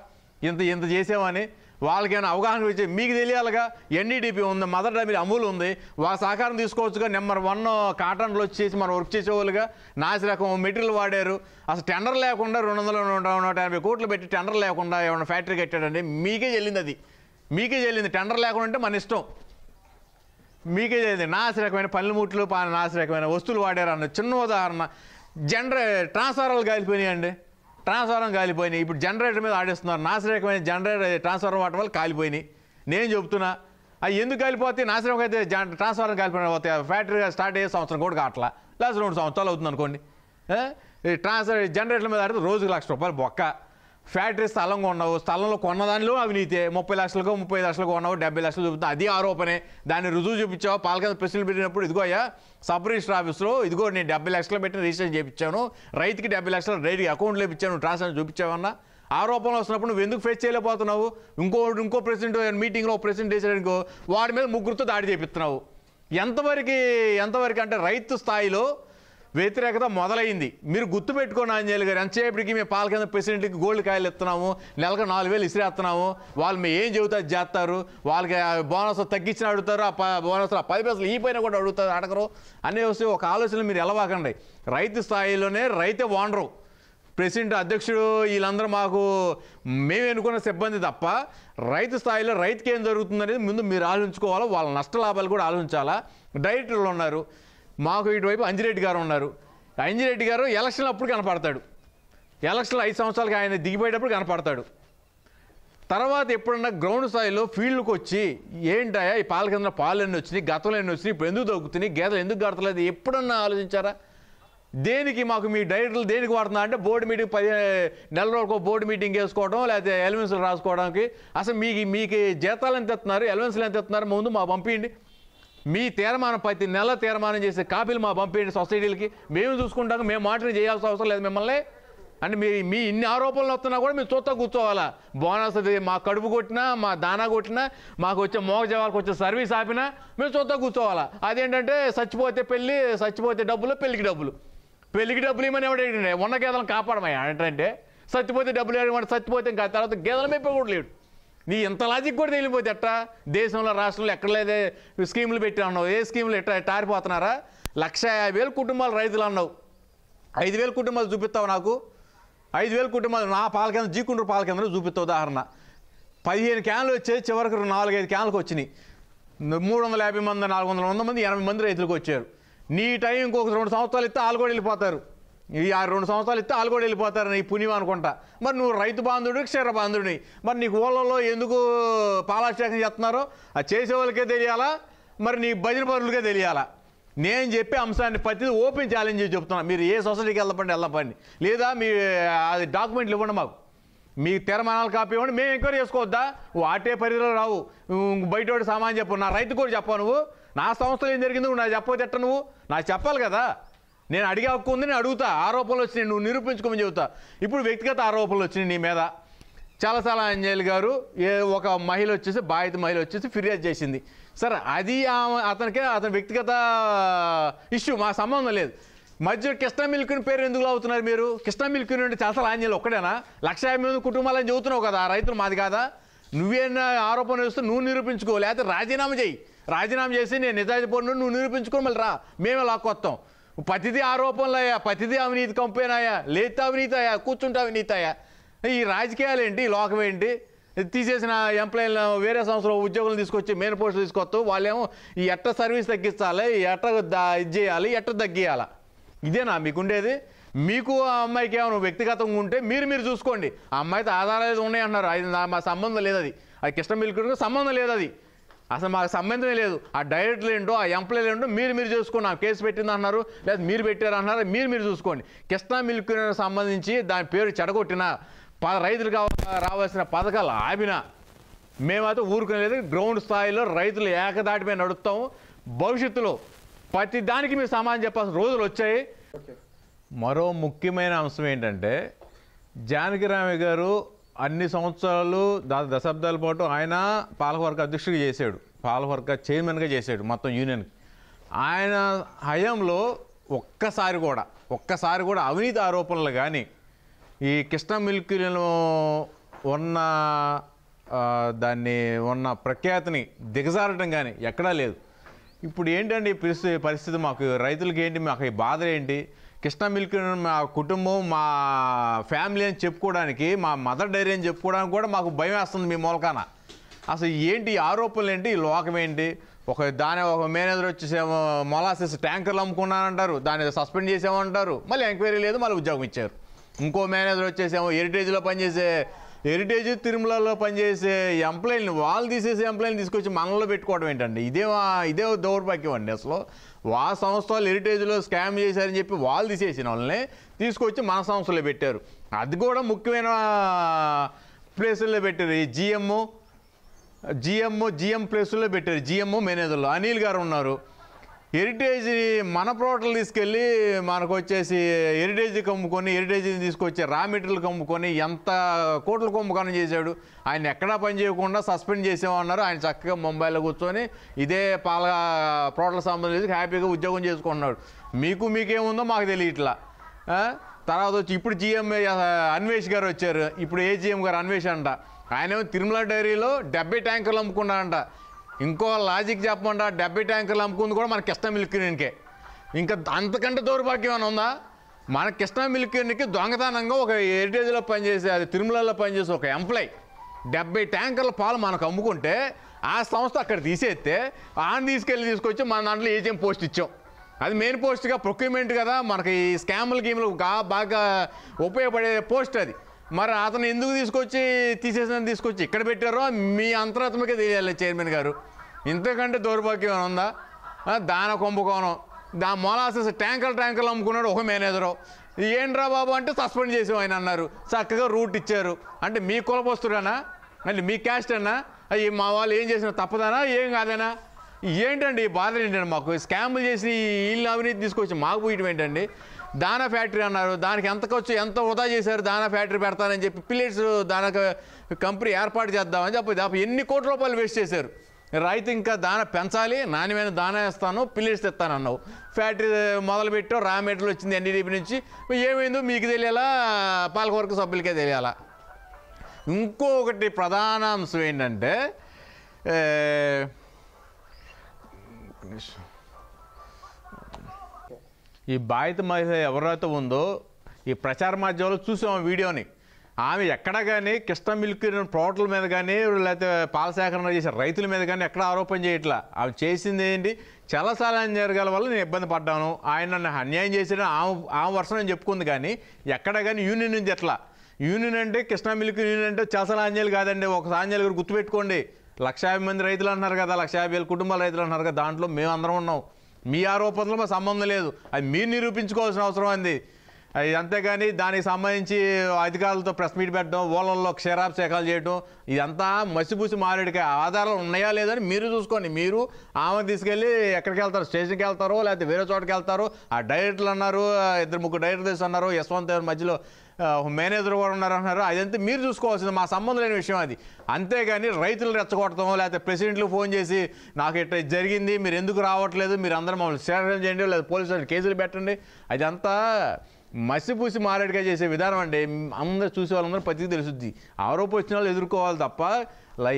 ఇంత చేసావని వాళ్ళకేమైనా అవగాహన ఇచ్చి మీకు తెలియాలిగా. ఎన్ఈడిపి ఉంది, మదర్ డైరీ అమూల్ ఉంది, వాళ్ళ సహకారం తీసుకోవచ్చుగా. నెంబర్ 1 కాటన్లు వచ్చేసి మనం వర్క్ చేసేవాళ్ళుగా. నాసి రకం మెటీరియల్ వాడారు. అసలు టెండర్ లేకుండా 200-150 కోట్లు పెట్టి టెండర్ లేకుండా ఏమైనా ఫ్యాక్టరీ కట్టాడండి? మీకే చెల్లింది. అది మీకే చెల్లింది. టెండర్ లేకుండా అంటే మన ఇష్టం, మీకే చెల్లింది. నాసిరకమైన పల్లెముట్లు, నాసిరకమైన వస్తువులు వాడారు అన్న చిన్న ఉదాహరణ. ట్రాన్స్ఫార్మర్లు కాలిపోయినాయండి, కాలిపోయినాయి. ఇప్పుడు జనరేటర్ మీద ఆడేస్తున్నారు. నాసిరకమైన ట్రాన్స్ఫార్మర్ వాడటం వల్ల కాలిపోయినాయి. నేను చెప్తున్నా అవి ఎందుకు కాలిపోతాయి? నాసిరకం అయితే ట్రాన్స్ఫార్మర్ కాలిపోయిన పోతాయి. ఫ్యాక్టరీ స్టార్ట్ అయ్యే సంవత్సరం కూడా కావట్లా, ప్లస్ 2 సంవత్సరాలు అవుతుంది అనుకోండి. జనరేటర్ల మీద ఆడితే రోజుకు ₹1,00,000 బొక్క. ఫ్యాక్టరీ స్థలం కొన్నావు, స్థలంలో కొన్న దానిలో అవినీతి. 30 లక్షలకు 35 లక్షలకు కొన్నావు, 70 లక్షలు చూపుతావు, అది ఆరోపణే. దాన్ని రుజువు చూపించావు. పాలకేంద్ర ప్రెసిడెంట్ పెట్టినప్పుడు ఇదిగో అయ్యా సబ్ రిజిస్టర్ ఆఫీస్లో ఇదిగో నేను 70 లక్షలు పెట్టి రిజిస్ట్రేషన్ చేయించాను, రైతుకి 70 లక్షలు రైతుకి అకౌంట్లో ఇప్పించాను, ట్రాన్సాక్షన్ చూపించావన్నా. ఆరోపణలు వస్తున్నప్పుడు నువ్వు ఎందుకు ఫేస్ చేయలేకపోతున్నావు? ఇంకో ప్రెసిడెంట్ మీటింగ్లో ప్రెసిడెంట్ చేసాడనుకో, వాడి మీద 3 దాడి చేపిస్తున్నావు. ఎంతవరకు అంటే రైతు స్థాయిలో వ్యతిరేకత మొదలైంది. మీరు గుర్తుపెట్టుకోండి ఆంజనేయులు గారు, ఎంతసేపటికి మేము పాలకేంద్ర ప్రెసిడెంట్కి గోల్డ్ కాయలు ఇస్తున్నాము, నెలకు 4,000 ఇసిరేస్తున్నాము, వాళ్ళు మేము ఏం చెబుతారు చేస్తారు, వాళ్ళకి బోనస్ తగ్గించిన అడుగుతారు, ఆ బోనస్ 10 పైసలు ఈ పైన కూడా అడగరు అనే వస్తే ఒక ఆలోచన మీరు ఎలవాకండి. రైతు స్థాయిలోనే రైతే ఓనరు, ప్రెసిడెంట్ అధ్యక్షుడు వీళ్ళందరూ మేము ఎన్నుకున్న సిబ్బంది తప్ప రైతు స్థాయిలో రైతుకి ఏం జరుగుతుందనేది ముందు మీరు ఆలోచించుకోవాలా. వాళ్ళ నష్టలాభాలు కూడా ఆలోచించాలా. డైరెక్టర్లు ఉన్నారు, మాకు ఇటువైపు అంజిరెడ్డి గారు ఉన్నారు. అంజిరెడ్డి గారు ఎలక్షన్లు అప్పుడు కనపడతాడు, ఎలక్షన్లు 5 సంవత్సరాలకి ఆయన దిగిపోయేటప్పుడు కనపడతాడు. తర్వాత ఎప్పుడన్నా గ్రౌండ్ స్థాయిలో ఫీల్డ్కి వచ్చి ఏంటాయా ఈ పాలకేంద్ర పాలు ఎన్ని వచ్చినాయి, గతంలో ఎన్ని వచ్చినాయి, ఇప్పుడు ఎందుకు తగ్గుతున్నాయి, గేదెలు ఎందుకు కడతలేదు, ఎప్పుడన్నా ఆలోచించారా? దేనికి మాకు మీ డైరెక్టర్లు దేనికి వాడుతున్నా అంటే బోర్డు మీటింగ్ 10 నెలల వరకు బోర్డు మీటింగ్ వేసుకోవడం, లేకపోతే ఎలివెన్స్లు రాసుకోవడానికి. అసలు మీకు జీతాలు ఎంత ఇస్తున్నారు, ఎలివెన్స్లు ఎంత ఇస్తున్నారు, ముందు మా పంపించండి. మీ తీర్మానం ప్రతి నెల తీర్మానం చేసే కాపీలు మా పంపించండి సొసైటీలకి, మేము చూసుకుంటాం. మేము మాటలు చేయాల్సిన అవసరం లేదు మిమ్మల్ని. అంటే మీ ఇన్ని ఆరోపణలు వస్తున్నా కూడా మేము చూస్తా కూర్చోవాలా? బోనస్ అది మా కడుపు కొట్టినా, మా దానా కొట్టినా, మాకు వచ్చే మోగ జవాళ్ళకి వచ్చే సర్వీస్ ఆపినా మేము చూస్తా కూర్చోవాలా? అదేంటంటే చచ్చిపోతే పెళ్ళి, చచ్చిపోతే డబ్బులు, పెళ్ళికి డబ్బులు ఇవ్వమని ఎవడేంటంటే ఉన్న గేదలను కాపాడమయ్యా అంటే చచ్చిపోతే డబ్బులు ఏమంటే చచ్చిపోతే ఇంకా తర్వాత గేదెల మేపే కూడా లేడు. నీ ఇంత లాజిక్ కూడా తెలియపోతే ఎట్టా? దేశంలో రాష్ట్రంలో ఎక్కడ లేదే స్కీములు పెట్టి అన్నావు, ఏ స్కీములు ఎట్టా టారిపోతున్నారా? 150,000 కుటుంబాలు రైతులు అన్నావు, 5,000 కుటుంబాలు చూపిస్తావు నాకు. 5,000 కుటుంబాలు నా పాల కేంద్రం జీకుండ్రు పాల కేంద్రం చూపిస్తావు. ఉదాహరణ 15 క్యాన్లు వచ్చాయి, చివరికి 4-5 క్యాన్లకు వచ్చినాయి. 350 మంది 400 మంది 80 మంది రైతులకు వచ్చారు. నీ టైం ఇంకొక 2 సంవత్సరాలు ఇస్తే వాళ్ళు కూడా వెళ్ళిపోతారు. ఈ 2 సంవత్సరాలు ఇస్తే వాళ్ళు కూడా వెళ్ళిపోతారు నీ పుణ్యం అనుకుంటా. మరి నువ్వు రైతు బాంధుడు, క్షీర బాంధుడిని. మరి నీకు ఊళ్ళలో ఎందుకు పాలాభిషేకం చేస్తున్నారో అది చేసే వాళ్ళకే తెలియాలా, మరి నీ భజన పనులకే తెలియాలా? నేను చెప్పే అంశాన్ని ప్రతి ఓపెన్ ఛాలెంజ్ చేసి చెప్తున్నా. మీరు ఏ సొసైటీకి వెళ్ళపండి, లేదా మీ అది డాక్యుమెంట్లు ఇవ్వండి మాకు, మీ తెరమనాలు కాపీ ఇవ్వండి, మేము ఎంక్వైరీ చేసుకోవద్దా? వాటే పరిధిలో రావు. బయట సామాన్ చెప్పు, నా రైతు కూడా చెప్పావు నువ్వు. నా సంస్థలో ఏం జరిగింది నువ్వు నాకు చెప్పకపోతే ఎట్ట? నువ్వు నాకు చెప్పాలి కదా. నేను అడిగే హక్కు ఉంది, నేను అడుగుతా. ఆరోపణలు వచ్చినాయి, నువ్వు నిరూపించుకోమని చెబుతా. ఇప్పుడు వ్యక్తిగత ఆరోపణలు వచ్చినాయి నీ మీద. చాలాసార్లు అంజలి గారు ఒక మహిళ వచ్చేసి బాధిత మహిళ వచ్చేసి ఫిర్యాదు చేసింది. సరే అది అతని వ్యక్తిగత ఇష్యూ, మా సంబంధం లేదు. మధ్య కృష్ణా మిల్క్ని పేరు ఎందుకు అవుతున్నారు మీరు? కృష్ణా మిల్క్ నుండి చాలాసార్లు ఆంజలి ఒక్కడేనా? 150,000 కుటుంబాలని చెబుతున్నావు కదా, రైతులు మాది కాదా? నువ్వేనా ఆరోపణ వేస్తూ నువ్వు నిరూపించుకో, లేకపోతే రాజీనామా చేయి. రాజీనామా చేసి నేను నిజాయితీ పడిన నువ్వు నిరూపించుకో, మళ్ళీ రా, మేమే లాక్కొస్తాం. ప్రతిదీ ఆరోపణలు అయ్యా, ప్రతిదీ అవినీతి కంపెనాయా, లేతే అవినీతి అయ్యా, కూర్చుంటే అవినీతి అయ్యా. ఈ రాజకీయాలు ఏంటి, ఈ లోకం ఏంటి? తీసేసిన ఎంప్లాయీలను వేరే సంవత్సరం ఉద్యోగులను తీసుకొచ్చి మెయిన్ పోస్టులు తీసుకొస్తావు. వాళ్ళేమో ఈ ఎట్ట సర్వీస్ తగ్గించాలి, ఎట్ట ఇది చేయాలి, ఎట్ట తగ్గియాలా? ఇదేనా మీకుండేది? మీకు ఆ అమ్మాయికి ఏమైనా వ్యక్తిగతంగా ఉంటే మీరు చూసుకోండి. ఆ అమ్మాయితో ఆధారాలు ఉన్నాయంటున్నారు, అది మా సంబంధం లేదు. అది కృష్ణ మిల్క్ సంబంధం లేదు, అది అసలు మాకు సంబంధమే లేదు. ఆ డైరెక్టర్లు ఏంటో, ఆ ఎంప్లాయీలు ఏంటో మీరు చూసుకోండి. ఆ కేసు పెట్టింది అన్నారు, లేదా మీరు పెట్టారు అన్నారు, మీరు చూసుకోండి. కృష్ణా మిల్క్ సంబంధించి దాని పేరు చెడగొట్టిన రైతులకు రావాల్సిన పథకాలు ఆపినా మేమైతే ఊరుకునేది. గ్రౌండ్ స్థాయిలో రైతులు ఏకదాటిపై నడుస్తాము. భవిష్యత్తులో ప్రతి దానికి మీరు సమాధానం చెప్పాల్సిన రోజులు వచ్చాయి. మరో ముఖ్యమైన అంశం ఏంటంటే, జానకిరామి గారు అన్ని సంవత్సరాలు దశాబ్దాల పాటు ఆయన పాలకవర్గ అధ్యక్షుడిగా చేశాడు, పాలకవర్గ చైర్మన్గా చేశాడు మొత్తం యూనియన్కి. ఆయన హయాంలో ఒక్కసారి కూడా అవినీతి ఆరోపణలు కానీ, ఈ కృష్ణా మిల్క్లను ఉన్న ప్రఖ్యాతిని దిగజారటం కానీ ఎక్కడా లేదు. ఇప్పుడు ఏంటండి పరిస్థితి? మాకు రైతులకి ఏంటి, మాకు ఈ బాధలు ఏంటి? కృష్ణా మిల్క్ మా కుటుంబం, మా ఫ్యామిలీ అని చెప్పుకోవడానికి, మా మదర్ డైరీ అని చెప్పుకోవడానికి కూడా మాకు భయం వేస్తుంది మీ మూలకాన. అసలు ఏంటి ఆరోపణలు ఏంటి, ఈ లోకం ఏంటి? ఒక మేనేజర్ వచ్చేసేమో మొలాసిస్ ట్యాంకర్లు అమ్ముకున్నానంటారు, దాన్ని సస్పెండ్ చేసామంటారు, మళ్ళీ ఎంక్వైరీ లేదు, మళ్ళీ ఉద్యోగం ఇచ్చారు. ఇంకో మేనేజర్ వచ్చేసేమో హెరిటేజ్ తిరుమలలో పనిచేసే ఎంప్లాయీని వాళ్ళు తీసేసే ఎంప్లాయీని తీసుకొచ్చి మనలో పెట్టుకోవడం ఏంటండి? ఇదే దౌర్భాగ్యం అండి. అసలు సంస్థ వాళ్ళు హెరిటేజ్లో స్కామ్ చేశారని చెప్పి వాళ్ళు తీసేసిన వాళ్ళని తీసుకొచ్చి మన సంస్థలో పెట్టారు. అది కూడా ముఖ్యమైన ప్లేసుల్లో పెట్టారు. ఈ జిఎం ప్లేసుల్లో పెట్టారు. జిఎంఓ మేనేజర్లు అనిల్ గారు ఉన్నారు. హెరిటేజ్ మన ప్రోడక్ట్లు తీసుకెళ్ళి మనకు వచ్చేసి హెరిటేజ్కి అమ్ముకొని, హెరిటేజ్ని తీసుకొచ్చి రా మెటీరియల్కి అమ్ముకొని ఎంత కోట్ల కుంభకోణం చేశాడు. ఆయన ఎక్కడా పని చేయకుండా సస్పెండ్ చేసామన్నారు. ఆయన చక్కగా ముంబైలో కూర్చొని ఇదే ప్రోడక్ట్ సంబంధించి హ్యాపీగా ఉద్యోగం చేసుకుంటున్నాడు. మీకేముందో మాకు తెలియట్లా. తర్వాత వచ్చి ఇప్పుడు జిఎం అన్వేష్ గారు వచ్చారు. ఇప్పుడు ఏజిఎం గారు అన్వేష్ అంట. ఆయనేమో తిరుమల డైరీలో 70 ట్యాంకర్లు అమ్ముకున్నారంట. ఇంకో లాజిక్ చెప్పమంట, 70 ట్యాంకర్లు అమ్ముకుంది కూడా మన కృష్ణా మిల్క్ యూనియన్కే. ఇంకా అంతకంటే దౌర్భాగ్యం అని ఉందా? మన కృష్ణా మిల్క్ యూనియన్కి దొంగతనంగా ఒక హెరిటేజ్లో పనిచేసే, అది తిరుమలలో పనిచేసే ఒక ఎంప్లాయ్ 70 ట్యాంకర్ల పాలు మనకు అమ్ముకుంటే, ఆ సంస్థ అక్కడ తీసేస్తే తీసుకొచ్చి మన దాంట్లో ఏజిఎం పోస్ట్ ఇచ్చాం. అది మెయిన్ పోస్ట్గా ప్రొక్యూర్మెంట్ కదా, మనకి ఈ స్కాములు గేమ్లు బాగా ఉపయోగపడే పోస్ట్ అది. మరి అతను ఎందుకు తీసుకొచ్చి ఇక్కడ పెట్టారో మీ అంతరాత్మకే తెలియాలి చైర్మన్ గారు. ఇంతకంటే దౌర్భాగ్యం ఉందా? దాన కుంభకోణం, మొలాసిస్ ట్యాంకర్లు అమ్ముకున్నాడు ఒక మేనేజరు. ఏంట్రా బాబు అంటే సస్పెండ్ చేసాం ఆయన అన్నారు. చక్కగా రూట్ ఇచ్చారు. అంటే మీ కులపస్తుడనా, అంటే మీ క్యాస్ట్ అన్నా, అవి మా వాళ్ళు ఏం చేసినా తప్పదనా, ఏం కాదనా? ఏంటండి బాధలు ఏంటండి? మాకు స్కాములు చేసి వీళ్ళని అవినీతి తీసుకొచ్చి మాకు పోయటం ఏంటండి? దానా ఫ్యాక్టరీ అన్నారు, దానికి ఎంత వృధా చేశారు. దానా ఫ్యాక్టరీ పెడతానని చెప్పి పిల్లెట్స్ దానా కంపెనీ ఏర్పాటు చేద్దామని చెప్పి ఎన్ని కోట్ల రూపాయలు వేస్ట్ చేశారు. రైతు ఇంకా దాన పెంచాలి, నాణ్యమైన దానా వేస్తాను, పిల్లర్స్ తెస్తాను అన్నావు. ఫ్యాక్టరీ మొదలుపెట్టావు, రా మెటీరియల్ వచ్చింది ఎన్డీడీపీ నుంచి, ఏమైందో మీకు తెలియాలా, పాలకవర్గ సభ్యులకే తెలియాలా. ఇంకొకటి ప్రధాన అంశం ఏంటంటే ఈ బాధిత మహిళ ఎవరైతే ఉందో ఈ ప్రచార మాధ్యమంలో చూసాం వీడియోని. ఆమె ఎక్కడ కానీ కృష్ణ మిల్క్ ప్రోడక్ట్ల మీద కానీ లేకపోతే పాల సేకరణ చేసే రైతుల మీద కానీ ఎక్కడ ఆరోపణ చేయట్లా. ఆమె చేసింది ఏంటి, చాలాసార్లు అన్యాయం జరగాల వల్ల నేను ఇబ్బంది పడ్డాను, ఆయన నన్ను అన్యాయం చేసిన ఆమె వర్షం అని చెప్పుకుంది. కానీ ఎక్కడ కానీ యూనియన్ నుంచి ఎట్లా, యూనియన్ అంటే కృష్ణ మిల్క్ యూనియన్ అంటే చాలాసార్లు ఆంజనేయులు కాదండి. ఒక ఆంజనేయులు గారు గుర్తుపెట్టుకోండి, 150,000 మంది రైతులు అంటున్నారు కదా, 150,000 కుటుంబాల రైతులు అంటున్నారు కదా, దాంట్లో మేము అందరం ఉన్నాం. మీ ఆరోపణలో మా సంబంధం లేదు, అది మీరు నిరూపించుకోవాల్సిన అవసరం అంది. అది అంతేగాని దానికి సంబంధించి అధికారులతో ప్రెస్ మీట్ పెట్టడం, ఓళ్ళల్లో క్షీరాభిషేకాలు చేయడం, ఇదంతా మసిపూసి మారేడికి ఆధారాలు ఉన్నాయా లేదని మీరు చూసుకోండి. మీరు ఆమె తీసుకెళ్ళి ఎక్కడికి వెళ్తారు, స్టేషన్కి వెళ్తారో లేకపోతే వేరే చోటకి వెళ్తారో, ఆ డైరెక్టర్లు అన్నారు, 2-3 డైరెక్టర్స్ అన్నారు, యశ్వంత్ మధ్యలో మేనేజర్ కూడా ఉన్నారు అంటున్నారు. అదంతా మీరు చూసుకోవాల్సింది, మా సంబంధం లేని విషయం అది. అంతేగాని రైతులు రెచ్చగొడతాం, లేకపోతే ప్రెసిడెంట్లు ఫోన్ చేసి నాకు ఇట్లా జరిగింది, మీరు ఎందుకు రావట్లేదు, మీరు అందరూ మమ్మల్ని స్టేషన్ చేయండి, లేదా పోలీసు కేసులు పెట్టండి, అదంతా మసిపూసి మారేడుగా చేసే విధానం అండి. అందరూ చూసే వాళ్ళందరూ పతికి తెలుసుద్ది. ఆరోపణ వచ్చిన వాళ్ళు ఎదుర్కోవాలి తప్ప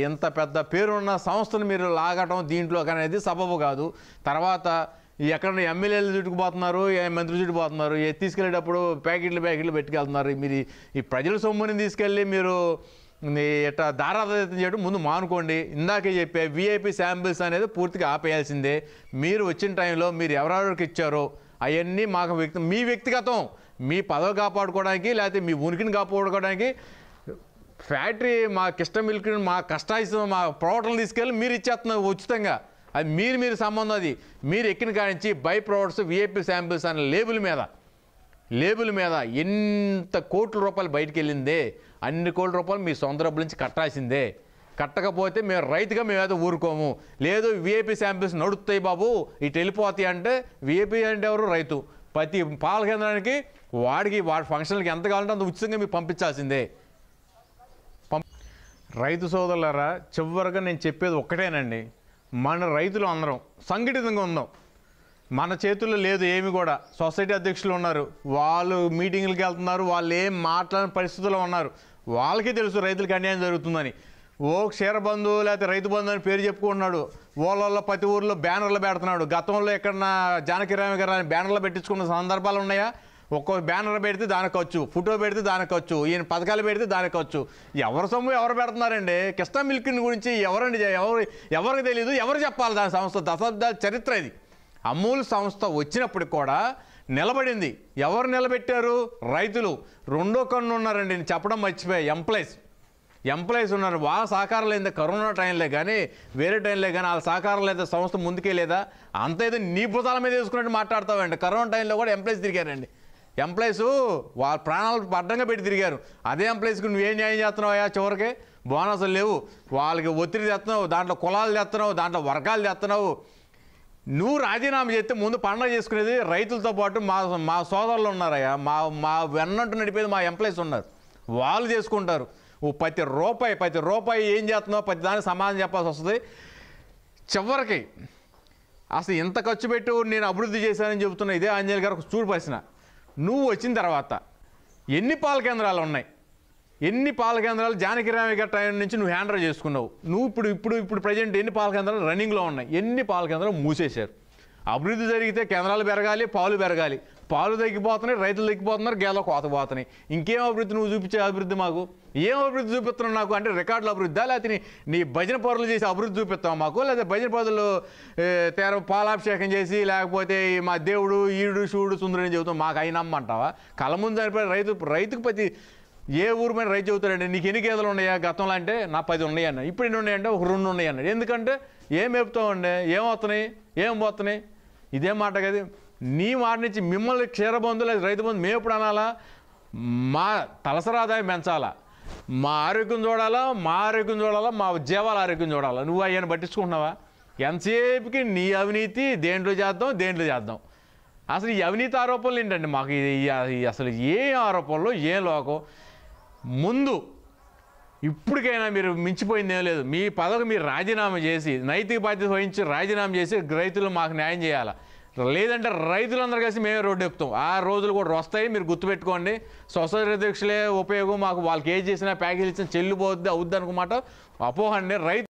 ఎంత పెద్ద పేరున్న సంస్థను మీరు లాగటం దీంట్లో అనేది సబబు కాదు. తర్వాత ఎక్కడ ఎమ్మెల్యేలు చుట్టుకుపోతున్నారు, మంత్రులు చుట్టుకుపోతున్నారు, తీసుకెళ్ళేటప్పుడు ప్యాకెట్లు పెట్టుకెళ్తున్నారు. మీరు ఈ ప్రజల సొమ్ముని తీసుకెళ్ళి మీరు ఇట్లా దారాదత్తం చేయడం ముందు మానుకోండి. ఇందాకే చెప్పే విఐపి శాంపిల్స్ అనేది పూర్తిగా ఆపేయాల్సిందే. మీరు వచ్చిన టైంలో మీరు ఎవరెవరికి ఇచ్చారో అవన్నీ మాకు మీ వ్యక్తిగతం, మీ పదవి కాపాడుకోవడానికి లేకపోతే మీ ఉనికిని కాపాడుకోవడానికి ఫ్యాక్టరీ మా కృష్ణ మిల్క్ మా కష్టాయిస్తున్న మా ప్రోడక్ట్లను తీసుకెళ్ళి మీరు ఇచ్చేస్తున్నారు ఉచితంగా. అది మీరు సంబంధం. అది మీరు ఎక్కిన కానించి బై ప్రొడక్ట్స్ విఐపి శాంపిల్స్ అనే లేబుల్ మీద ఎంత కోట్ల రూపాయలు బయటికి వెళ్ళిందే, అన్ని కోట్ల రూపాయలు మీ సొంత డబ్బుల నుంచి కట్టాల్సిందే. కట్టకపోతే మేము రైతుగా మేమైతే ఊరుకోము. లేదు విఐపి శాంపిల్స్ నడుస్తాయి బాబు, ఇటు వెళ్ళిపోతాయి అంటే, విఐపి అంటే ఎవరు, రైతు. ప్రతి పాల కేంద్రానికి వాడి ఫంక్షన్లకి ఎంత కావాలంటే అంత ఉచితంగా మీకు పంపించాల్సిందే. రైతు సోదరులారా, చివరిగా నేను చెప్పేది ఒక్కటేనండి, మన రైతులు అందరం సంఘటితంగా ఉందాం. మన చేతుల్లో లేదు ఏమి కూడా. సొసైటీ అధ్యక్షులు ఉన్నారు, వాళ్ళు మీటింగ్లకు వెళ్తున్నారు, వాళ్ళు ఏం మాట్లాడిన పరిస్థితుల్లో ఉన్నారు. వాళ్ళకి తెలుసు రైతులకు అన్యాయం జరుగుతుందని. ఓ క్షీరబంధు లేకపోతే రైతు బంధు అని పేరు చెప్పుకుంటున్నాడు, ఓళ్ళల్లో ప్రతి ఊర్లో బ్యానర్లు పెడుతున్నాడు. గతంలో ఎక్కడన్నా జానకిరామ గారు బ్యానర్లు పెట్టించుకున్న సందర్భాలు ఉన్నాయా? ఒక్కో బ్యానర్ పెడితే దానికి వచ్చు, ఫోటో పెడితే దానికి వచ్చు, ఈయన పథకాలు పెడితే దానికి వచ్చు. ఎవరి సొమ్ము ఎవరు పెడుతున్నారండి? కృష్ణ మిల్క్ని గురించి ఎవరికి తెలియదు, ఎవరు చెప్పాలి? దాని సంస్థ దశాబ్దాల చరిత్ర ఇది. అమూల్ సంస్థ వచ్చినప్పుడు కూడా నిలబడింది. ఎవరు నిలబెట్టారు? రైతులు. రెండో కన్ను ఉన్నారండి, నేను చెప్పడం మర్చిపోయా, ఎంప్లాయీస్ ఉన్నారు. వాళ్ళ సహకారం లేదా కరోనా టైంలో కానీ వేరే టైంలో కానీ వాళ్ళ సహకారం లేదా సంస్థ ముందుకే లేదా? అంత ఏదో నీ భుజాల మీద వేసుకున్నట్టు మాట్లాడతావండి. కరోనా టైంలో కూడా ఎంప్లాయీస్ తిరిగారండి. ఎంప్లాయీస్ వాళ్ళ ప్రాణాలు అడ్డంగా పెట్టి తిరిగారు. అదే ఎంప్లాయీస్కి నువ్వేం న్యాయం చేస్తున్నావా? చివరికి బోనసులు లేవు, వాళ్ళకి ఒత్తిడి తెస్తున్నావు, దాంట్లో కులాలు తెస్తున్నావు, దాంట్లో వర్గాలు తెస్తున్నావు. నువ్వు రాజీనామా చేస్తే ముందు పండగ చేసుకునేది రైతులతో పాటు మా సోదరులు ఉన్నారయ్యా, మా వెన్నంటూ నడిపేది మా ఎంప్లాయీస్ ఉన్నారు, వాళ్ళు చేసుకుంటారు. ప్రతి రూపాయి ఏం చేస్తున్నావు ప్రతి దానికి సమాధానం చెప్పాల్సి వస్తుంది. చివరికి అసలు ఎంత ఖర్చు పెట్టి నేను అభివృద్ధి చేశానని చెబుతున్నా ఇదే ఆంజనేయులు గారు. చూడు ప్రశ్న, నువ్వు వచ్చిన తర్వాత ఎన్ని పాల కేంద్రాలు ఉన్నాయి? ఎన్ని పాల కేంద్రాలు జానకిరామి గారి టైం నుంచి నువ్వు హ్యాండ్ ఓవర్ చేసుకున్నావు? నువ్వు ఇప్పుడు ప్రజెంట్ ఎన్ని పాల కేంద్రాలు రన్నింగ్లో ఉన్నాయి? ఎన్ని పాల కేంద్రాలు మూసేశారు? అభివృద్ధి జరిగితే కేంద్రాలు పెరగాలి, పాలు పెరగాలి. పాలు తగ్గిపోతున్నాయి, రైతులు తగ్గిపోతున్నారు, గేదెలు కోతపోతున్నాయి. ఇంకేం అభివృద్ధి నువ్వు చూపించే అభివృద్ధి? మాకు ఏం అభివృద్ధి చూపిస్తున్నావు? నాకు అంటే రికార్డుల అభివృద్ధి, లేకపోతే నీ భజన పరులు చేసి అభివృద్ధి చూపిస్తావు మాకు? లేకపోతే భజన పరులు పాలాభిషేకం చేసి లేకపోతే మా దేవుడు ఈడు శివుడు సుందరుని చెబుతాం మాకు అయినా నమ్మంటావా? కళ్ళ ముందు చనిపోయి రైతుకు ప్రతి ఏ ఊరు మీద రైతు చెబుతాడండి, నీకు ఎన్ని గేదెలు ఉన్నాయా గతంలో అంటే? నా 10 ఉన్నాయన్న. ఇప్పుడు ఎన్ని ఉన్నాయంటే? ఒక 2 ఉన్నాయన్నాడు. ఎందుకంటే ఏం మేపుతామండి, ఏమవుతున్నాయి, ఏం పోతున్నాయి? ఇదే మాట కదా. నీ మాట నుంచి మిమ్మల్ని క్షీరబంధు లేదా రైతు బంధు మేము ఎప్పుడు అనాలా? మా తలసరి ఆదాయం పెంచాలా, మా ఆరోగ్యం చూడాలా, మా జీవాల ఆరోగ్యం చూడాలా. నువ్వు అయ్యాన్ని పట్టించుకుంటున్నావా? ఎంతసేపుకి నీ అవినీతి దేంట్లో చేద్దాం. అసలు ఈ అవినీతి ఆరోపణలు ఏంటండి మాకు? అసలు ఏ ఆరోపణలు, ఏ లోకం? ముందు ఇప్పటికైనా మీరు మించిపోయింది ఏం లేదు. మీ పదవికి మీరు రాజీనామా చేసి నైతిక బాధ్యత వహించి రాజీనామా చేసి రైతులు మాకు న్యాయం చేయాలి. లేదంటే రైతులందరూ కలిసి మేమే రోడ్డు ఎక్కుతాం. ఆ రోజులు కూడా వస్తాయి, మీరు గుర్తుపెట్టుకోండి. సొసైటీ అధ్యక్షులే ఉపయోగం, మాకు వాళ్ళకి ఏది చేసినా ప్యాకేజ్ ఇచ్చినా చెల్లిపోద్ది అవుద్ది అనుకోమాట అపోహండి. రైతు